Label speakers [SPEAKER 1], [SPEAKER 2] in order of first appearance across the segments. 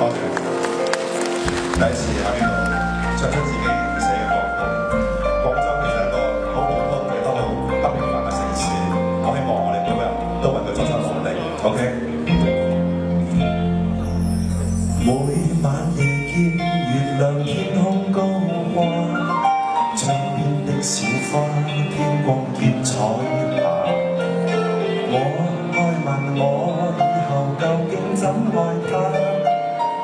[SPEAKER 1] 多謝。第一次喺呢度唱出自己寫嘅歌曲。廣州其實係一個好普通亦都好不平凡嘅城市，我希望我哋每個人都為佢作出努力。OK。每晚夜見月亮天空高掛，窗邊的小花天光結彩霞。我愛問我以後究竟怎愛他，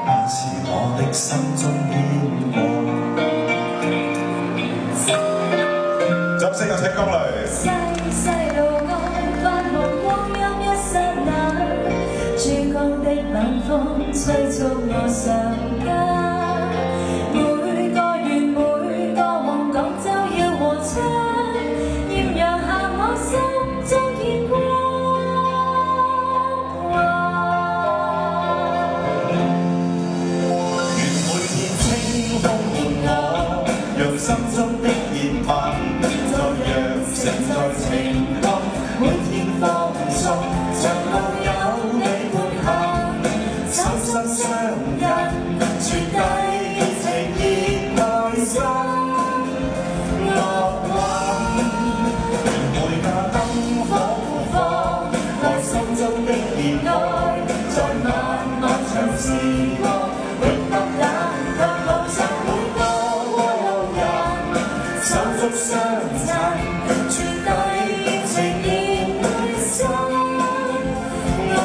[SPEAKER 1] 那是我的心中牽掛。掌聲有請江雷。
[SPEAKER 2] 細細路愛發夢光陰一剎那，珠江的冷風催促我上家。每個願每個夢廣州要和親，豔陽下我心中見光。
[SPEAKER 1] 願每天清風伴我，讓心中的熱吻在羊城在情感，每天放鬆，長路有你伴行，手心相印，傳遞熱情熱內心。樂韻，願每架燈火互放，愛心中的熱愛，在漫漫長時光，永不冷卻路上每個路人，手足相襯，傳遞熱情熱內心。樂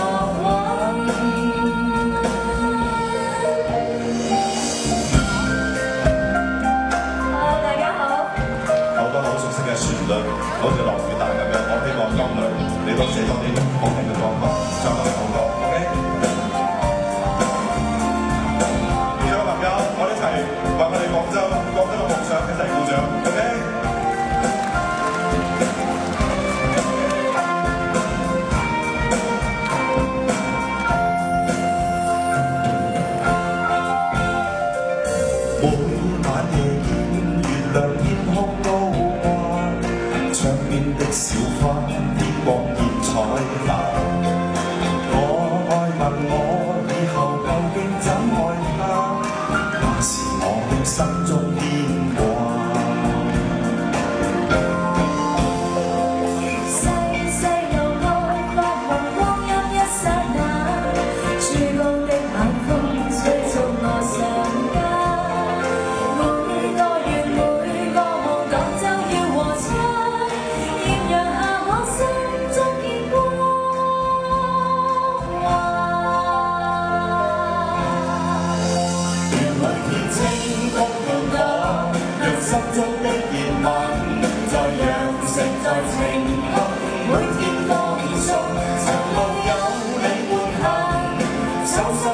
[SPEAKER 1] 韻。
[SPEAKER 2] Hello， 大家好。
[SPEAKER 1] 好多好熟悉嘅旋律，好似落雨大咁樣。我希望江雷你都寫多啲好聽嘅歌曲，唱多啲好歌。OK。現場嘅朋友，我哋一齊為我哋廣州嘅夢想一齊鼓掌。OK。每晚夜見月亮天空高掛，窗邊的小花天光結彩霞。我愛問我以後究竟怎愛他，那是我的心中牽掛。
[SPEAKER 2] 細細路愛發夢光陰一剎那，珠江的冷風催促我上家。每個願每個夢廣州要和親，豔陽下我心中見光。
[SPEAKER 1] 願每天清風伴我，讓心中的熱吻在羊城在情合，每天放鬆，長路有你伴行，手心